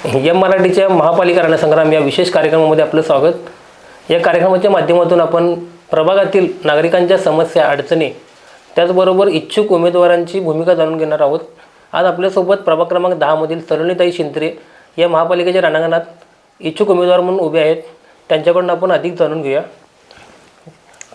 M मराठीच्या महापालिका रणसंग्राम या विशेष कार्यक्रमामध्ये आपलं स्वागत। या कार्यक्रमाच्या माध्यमातून आपण प्रभागातील नागरिकांच्या समस्या, अडचणी, त्याचबरोबर इच्छुक उमेदवारांची भूमिका जाणून घेणार आहोत। आज आपल्यासोबत प्रभाग क्रमांक 10 मधील सलोनीताई शिंत्रे या महापालिकेच्या रणांगणात इच्छुक उमेदवार म्हणून उभे आहेत। त्यांच्याकडून आपण अधिक जाणून घेऊया।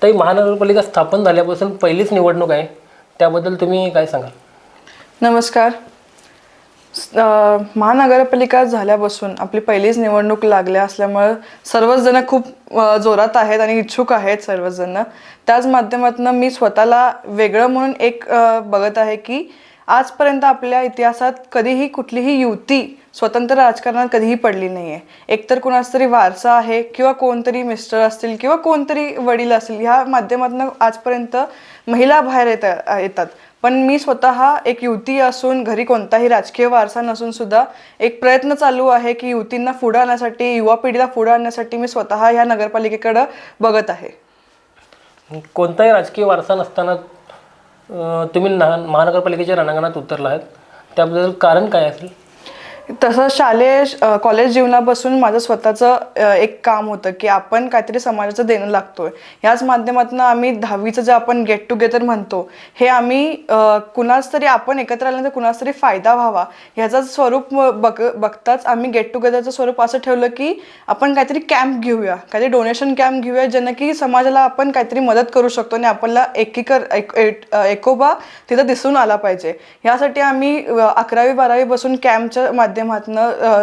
ताई, महानगरपालिका स्थापन झाल्यापासून पहिलीच निवडणूक आहे, त्याबद्दल तुम्ही काय सांगाल? नमस्कार। महानगरपालिका झाल्यापासून आपली पहिलीच निवडणूक लागल्या असल्यामुळे सर्वच जण खूप जोरात आहेत आणि इच्छुक आहेत सर्वच जण। त्याच माध्यमातून मी स्वतःला वेगळं म्हणून एक बघत आहे की आजपर्यंत आपल्या इतिहासात कधीही कुठलीही युती स्वतंत्र राजकारणात कधीही पडली नाही आहे। एकतर कुणाचा तरी वारसा आहे किंवा कोणतरी मिस्टर असतील किंवा कोणतरी वडील असतील, ह्या माध्यमातून आजपर्यंत महिला बाहेर येतात। पण मी स्वतः एक युवती असून घरी कोणताही राजकीय वारसा नसून सुद्धा एक प्रयत्न चालू आहे की युवतींना पुढे आणण्यासाठी, युवा पिढीला पुढे आणण्यासाठी मी स्वतः ह्या नगरपालिकेकडे बघत आहे। कोणताही राजकीय वारसा नसताना तुम्ही महानगरपालिकेच्या रणांगणात उतरला आहात, त्याबद्दल कारण काय असेल? तसं शालेय कॉलेज जीवनापासून माझं स्वतःचं एक काम होतं की आपण काहीतरी समाजाचं देणं लागतोय। ह्याच माध्यमातून आम्ही 10वीचं जे आपण गेट टुगेदर म्हणतो, हे आम्ही कुणाच तरी आपण एकत्र आल्यानंतर कुणाच तरी फायदा व्हावा ह्याचं स्वरूप बघताच आम्ही गेट टुगेदरचं स्वरूप असं ठेवलं की आपण काहीतरी कॅम्प घेऊया, काहीतरी डोनेशन कॅम्प घेऊया, ज्यानं की समाजाला आपण काहीतरी मदत करू शकतो आणि आपल्याला एकोबा तिथं दिसून आला पाहिजे। ह्यासाठी आम्ही 11वी 12वी बसून कॅम्पच्या माध्यमातून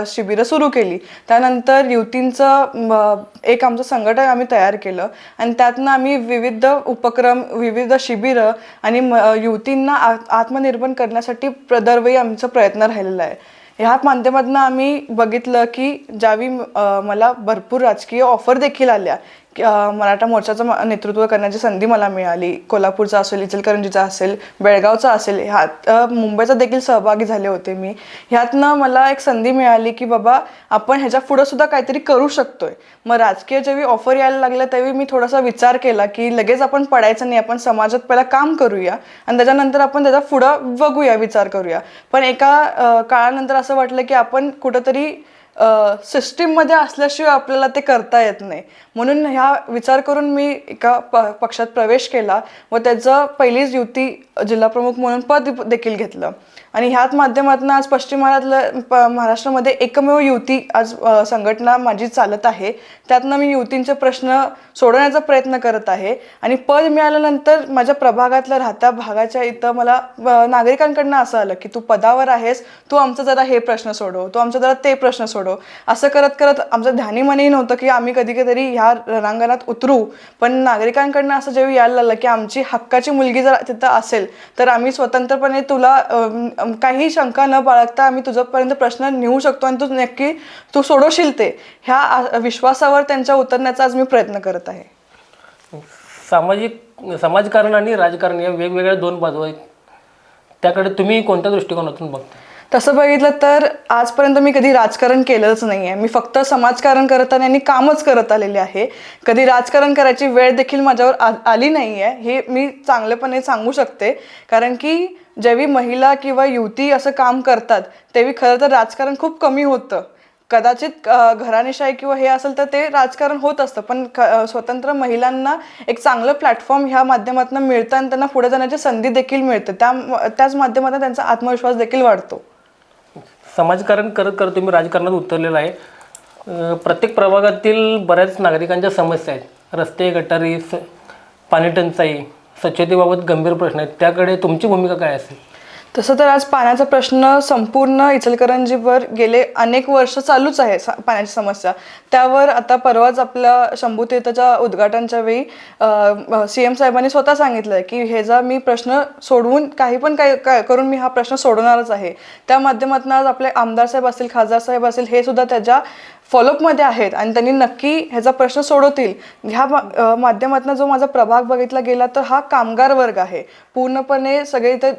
शिबिरं सुरू केली। त्यानंतर युवतींचं एक आमचं संघटन आम्ही तयार केलं आणि त्यातनं आम्ही विविध उपक्रम, विविध शिबिरं आणि युवतींना आत्मनिर्भर करण्यासाठी दरवेळी आमचा प्रयत्न राहिलेला आहे। ह्या माध्यमातून आम्ही बघितलं की ज्यावेळी मला भरपूर राजकीय ऑफर देखील आल्या, मराठा मोर्चाचं नेतृत्व करण्याची संधी मला मिळाली। कोल्हापूरचा असेल, इचलकरंजीचा असेल, बेळगावचा असेल, ह्यात मुंबईचा देखील सहभागी झाले होते मी। ह्यातनं मला एक संधी मिळाली की बाबा आपण ह्याच्या पुढं सुद्धा काहीतरी करू शकतोय। मग राजकीय जेव्हा ऑफर यायला लागल्या त्यावेळी मी थोडासा विचार केला की लगेच आपण पडायचं नाही, आपण समाजात पहिला काम करूया आणि त्याच्यानंतर आपण त्याचा पुढं बघूया, विचार करूया। पण एका काळानंतर असं वाटलं की आपण कुठंतरी सिस्टीममध्ये असल्याशिवाय आपल्याला ते करता येत नाही। म्हणून ह्या विचार करून मी एका पक्षात प्रवेश केला व त्याचं पहिलीच युवती जिल्हाप्रमुख म्हणून पद देखील घेतलं। आणि ह्याच माध्यमातून आज पश्चिम महाराष्ट्रामध्ये एकमेव युवती आज संघटना माझी चालत आहे। त्यातनं मी युवतींचे प्रश्न सोडवण्याचा प्रयत्न करत आहे आणि पद मिळाल्यानंतर माझ्या प्रभागातल्या राहत्या भागाच्या इथं मला नागरिकांकडनं असं आलं की तू पदावर आहेस, तू आमचं जरा हे प्रश्न सोडव, तू आमचं जरा ते प्रश्न सोडव। असं करत करत आमचं ध्यानीमनी नव्हतं की आम्ही कधी कधी ह्या रणांगणात उतरू, पण नागरिकांकडनं असं जेव्हा यायला लागलं की आमची हक्काची मुलगी जर तिथं असेल तर आम्ही स्वतंत्रपणे तुला काही शंका न बाळगता आम्ही तुझ्यापर्यंत प्रश्न नेऊ शकतो आणि तू नक्की तू सोडवशील ते, ह्या विश्वासावर त्यांच्या उतरण्याचा आज मी प्रयत्न करत आहे। समाजकारण आणि राजकारण या वेगवेगळ्या दोन बाजू आहेत, त्याकडे तुम्ही कोणत्या दृष्टिकोनातून बघता? तसं बघितलं तर आजपर्यंत मी कधी राजकारण केलंच नाही आहे। मी फक्त समाजकारण करत आणि कामच करत आलेले आहे। कधी राजकारण करायची वेळ देखील माझ्यावर आली नाही आहे, हे मी चांगलेपणे सांगू शकते। कारण की जेव्हा महिला किंवा युवती असं काम करतात तेव्हा खरं तर राजकारण खूप कमी होतं। कदाचित घराणेशाही किंवा हे असेल तर ते राजकारण होत असतं, पण स्वतंत्र महिलांना एक चांगलं प्लॅटफॉर्म ह्या माध्यमातून मिळतं आणि त्यांना पुढे जाण्याची संधी देखील मिळते। त्याच माध्यमातून त्यांचा आत्मविश्वास देखील वाढतो। समाजकारण करत करत तुम्ही राजकारणात उतरलेला आहे। प्रत्येक प्रभागातील बऱ्याच नागरिकांच्या समस्या आहेत, रस्ते, गटारी, पाणी टंचाई, स्वच्छतेबाबत गंभीर प्रश्न आहेत, त्याकडे तुमची भूमिका काय असेल? तसं तर आज पाण्याचा प्रश्न संपूर्ण इचलकरंजीवर गेले अनेक वर्ष चालूच आहे। पाण्याची समस्या त्यावर आता परवाच आपल्या शंभू तीर्थाच्या उद्घाटनच्या वेळी CM साहेबांनी स्वतः सांगितलं की ह्याचा मी प्रश्न सोडवून काही पण काय करून मी हा प्रश्न सोडवणारच आहे। त्या माध्यमातून आज आपले आमदार साहेब असतील, खासदार साहेब असतील, हे सुद्धा त्याच्या फॉलोअपमध्ये आहेत आणि त्यांनी नक्की ह्याचा प्रश्न सोडवतील. ह्या माध्यमातून जो माझा प्रभाग बघितला गेला तर हा कामगार वर्ग आहे. पूर्णपणे सगळे इथे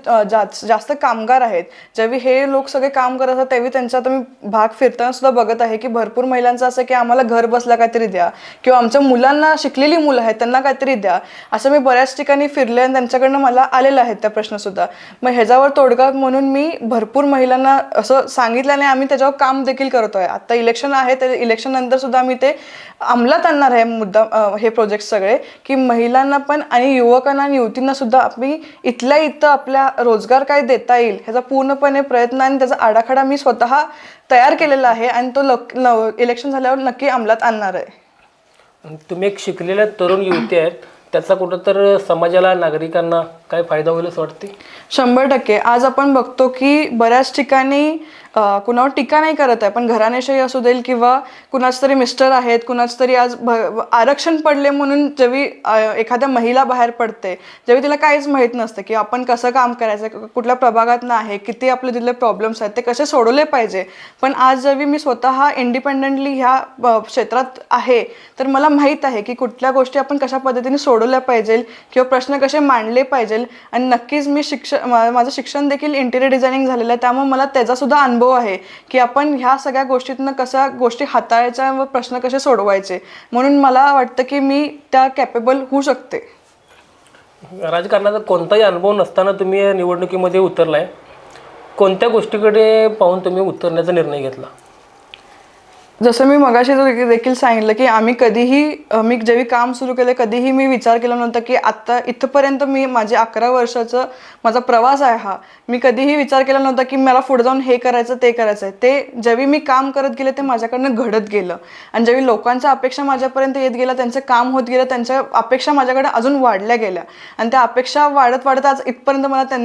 जास्त कामगार आहेत. जेव्हा हे लोक सगळे काम करत असतात तेव्हा त्यांचा आता मी भाग फिरताना सुद्धा बघत आहे की भरपूर महिलांचं असं की आम्हाला घर बसल्या काहीतरी द्या किंवा आमच्या मुलांना, शिकलेली मुलं आहेत त्यांना काहीतरी द्या, असं मी बऱ्याच ठिकाणी फिरले आणि त्यांच्याकडनं मला आलेलं आहेत त्या प्रश्नसुद्धा. मग ह्याच्यावर तोडगा म्हणून मी भरपूर महिलांना असं सांगितल्याने आम्ही त्याच्यावर काम देखील करतो आहे. आता इलेक्शन आहे, त्या इलेक्शन नंतर सुद्धा आम्ही ते अंमलात आणणार आहे मुद्दा, हे प्रोजेक्ट सगळे, की महिलांना पण आणि युवकांना आणि युवतींना सुद्धा आम्ही इथल्या इथं आपल्या रोजगार काय देता येईल ह्याचा पूर्णपणे प्रयत्न आणि त्याचा आराखडा मी स्वतः तयार केलेला आहे आणि तो इलेक्शन झाल्यावर नक्की अंमलात आणणार आहे. तुम्ही एक शिकलेल्या तरुण युवती आहेत, त्याचा कुठं तर समाजाला, नागरिकांना काय फायदा होईल असं वाटते? 100%. आज आपण बघतो की बऱ्याच ठिकाणी कुणावर टीका नाही करत आहे, पण घराणेशाही असू देईल किंवा कुणाच तरी मिस्टर आहेत, कुणाच तरी आज आरक्षण पडले म्हणून जेव्हा एखाद्या महिला बाहेर पडते, जेव्हा तिला काहीच माहीत नसतं की आपण कसं काम करायचं, कुठल्या प्रभागात आहे, किती आपले तिथले प्रॉब्लेम्स आहेत, ते कसे सोडवले पाहिजे. पण आज जेव्हा मी स्वतः इंडिपेंडेंटली ह्या क्षेत्रात आहे तर मला माहीत आहे की कुठल्या गोष्टी आपण कशा पद्धतीने सोडवल्या पाहिजे किंवा प्रश्न कसे मांडले पाहिजे. आणि नक्कीच मी माझं शिक्षण देखील इंटिरियर डिझायनिंग झालेलं आहे, त्यामुळे मला त्याचासुद्धा अनुभव आहे की आपण ह्या सगळ्या गोष्टीतनं कशा गोष्टी हाताळायच्या व प्रश्न कसे सोडवायचे. म्हणून मला वाटतं की मी त्या कॅपेबल होऊ शकते. राजकारणाचा कोणताही अनुभव नसताना तुम्ही या निवडणुकीमध्ये उतरलाय, कोणत्या गोष्टीकडे पाहून तुम्ही उतरण्याचा निर्णय घेतला? जसं मी मगाशी देखील सांगितलं की मी जेव्हा काम सुरू केलं कधीही मी विचार केला नव्हता की आत्ता इथपर्यंत माझे 11 वर्षाचा माझा प्रवास आहे हा, मी कधीही विचार केला नव्हता की मला पुढे जाऊन हे करायचं ते करायचं आहे. ते जेव्हा मी काम करत गेले ते माझ्याकडनं घडत गेलं आणि जेव्हा लोकांच्या अपेक्षा माझ्यापर्यंत येत गेल्या, त्यांचं काम होत गेलं, त्यांच्या अपेक्षा माझ्याकडे अजून वाढल्या गेल्या आणि त्या अपेक्षा वाढत वाढत आज इथपर्यंत मला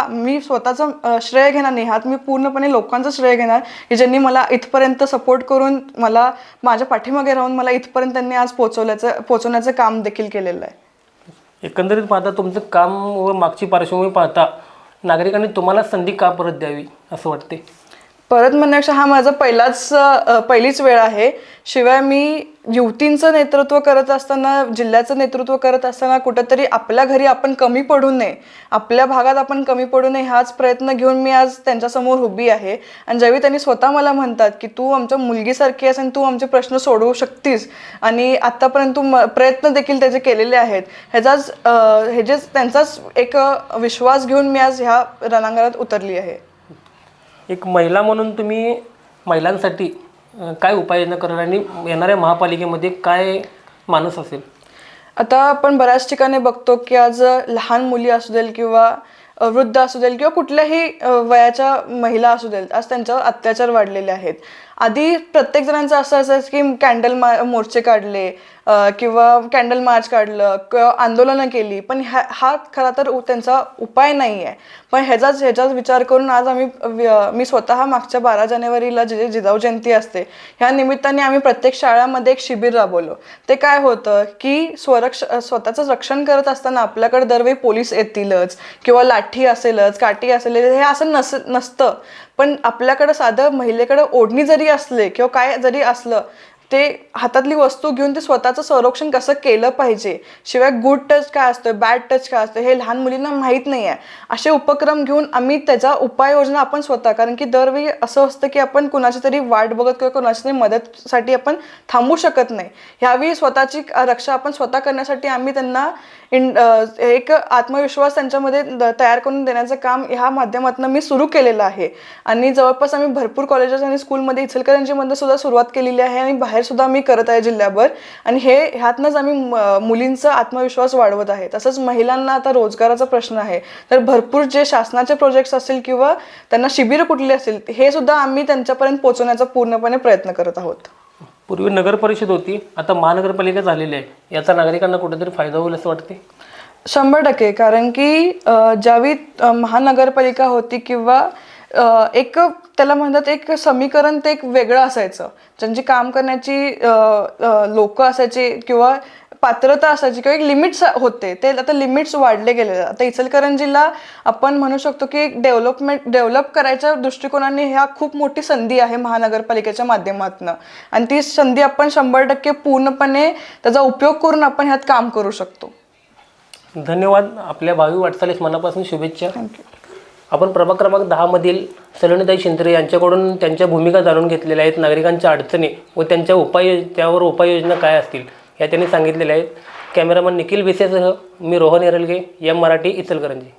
मी स्वतःचं श्रेय घेणार नाही, ह्यात मी पूर्णपणे लोकांचं श्रेय घेणार की ज्यांनी मला इथपर्यंत सपोर्ट करून मला माझ्या पाठीमागे राहून मला इथपर्यंत त्यांनी आज पोहोचवण्याचं काम देखील केलेलं आहे. एकंदरीत पाहता तुमचं काम व मागची पार्श्वभूमी पाहता नागरिकांनी तुम्हाला संधी का परत द्यावी असं वाटते? परत म्हणण्यापेक्षा हा माझा पहिलीच वेळ आहे. शिवाय मी युवतींचं नेतृत्व करत असताना, जिल्ह्याचं नेतृत्व करत असताना कुठंतरी आपल्या घरी आपण कमी पडू नये, आपल्या भागात आपण कमी पडू नये हाच प्रयत्न घेऊन मी आज त्यांच्यासमोर उभी आहे. आणि ज्यावेळी त्यांनी स्वतः मला म्हणतात की तू आमच्या मुलगीसारखी आहेस आणि तू आमचे प्रश्न सोडवू शकतीस आणि आत्तापर्यंत तू प्रयत्न देखील त्याचे केलेले आहेत, त्यांचाच एक विश्वास घेऊन मी आज ह्या रणांगणात उतरली आहे. एक महिला म्हणून तुम्ही महिलांसाठी काय उपाययोजना करणार आणि येणाऱ्या महापालिकेमध्ये काय माणूस असेल? आता आपण बऱ्याच ठिकाणी बघतो की आज लहान मुली असू देल किंवा वृद्ध असू देल किंवा कुठल्याही वयाच्या महिला असू देल, आज त्यांच्यावर अत्याचार वाढलेले आहेत. आधी प्रत्येक जणांचं असं असायचं की कॅन्डल मोर्चे काढले किंवा कॅन्डल मार्च काढलं किंवा आंदोलनं केली, पण हा खरा तर त्यांचा उपाय नाही आहे. पण ह्याचाच विचार करून आज मी स्वतः मागच्या 12 जानेवारीला जिजाऊ जयंती असते, ह्या निमित्ताने आम्ही प्रत्येक शाळामध्ये एक शिबिर राबवलं. ते काय होतं की स्वतःचं रक्षण करत असताना आपल्याकडे दरवेळी पोलीस येतीलच किंवा लाठी असेलच, काठी असेलच, हे असं नसतं. पण आपल्याकडं साधं महिलेकडं ओढणी जरी असले किंवा काय जरी असलं, ते हातातली वस्तू घेऊन ते स्वतःचं संरक्षण कसं केलं पाहिजे, शिवाय गुड टच काय असतं, बॅड टच काय असतं, हे लहान मुलींना माहीत नाही आहे. असे उपक्रम घेऊन आम्ही त्याचा उपाययोजना आपण स्वतः, कारण की दरवेळी असं असतं की आपण कुणाची तरी वाट बघत किंवा कुणाची तरी मदतसाठी आपण थांबू शकत नाही. ह्यावेळी स्वतःची रक्षा आपण स्वतः करण्यासाठी आम्ही त्यांना एक आत्मविश्वास त्यांच्यामध्ये तयार करून देण्याचं काम ह्या माध्यमातून मी सुरू केलेलं आहे. आणि जवळपास आम्ही भरपूर कॉलेजेस आणि स्कूलमध्ये, इचलकरंजीमध्ये सुद्धा सुरुवात केलेली आहे आणि बाहेर सुद्धा आम्ही करत आहे जिल्ह्याभर. आणि ह्यातनंच आम्ही मुलींचा आत्मविश्वास वाढवत आहे. तसंच महिलांना आता रोजगाराचा प्रश्न आहे, तर भरपूर जे शासनाचे प्रोजेक्ट्स असतील किंवा त्यांना शिबिरं कुठली असतील, हे सुद्धा आम्ही त्यांच्यापर्यंत पोहोचवण्याचा पूर्णपणे प्रयत्न करत आहोत. पूर्वी नगर परिषद होती, आता महानगरपालिका झालेली आहे, याचा नागरिकांना कुठेतरी फायदा होईल असं वाटते? 100%. कारण की ज्यावेळी महानगरपालिका होती किंवा एक त्याला म्हणतात एक समीकरण ते एक वेगळं असायचं. ज्यांची काम करण्याची लोक असायची किंवा पात्रता असायची किंवा एक लिमिट्स होते, ते आता लिमिट्स वाढले गेले. आता इचलकरंजीला आपण म्हणू शकतो की डेव्हलप करायच्या दृष्टिकोनाने ह्या खूप मोठी संधी आहे महानगरपालिकेच्या माध्यमातून, आणि ती संधी आपण 100% पूर्णपणे त्याचा उपयोग करून आपण ह्यात काम करू शकतो. धन्यवाद. आपल्या भावी वाटचालीस मनापासून शुभेच्छा. थँक्यू. आपण प्रभाग क्रमांक 10 मधील सलोनीताई शिंत्रे यांच्याकडून त्यांच्या भूमिका जाणून घेतलेल्या आहेत. नागरिकांच्या अडचणी व त्यावर उपाययोजना काय असतील या त्यांनी सांगितलेल्या आहेत. कॅमेरामन निखिल भिसेसह मी रोहन एरलगे, एम मराठी, इचलकरंजी.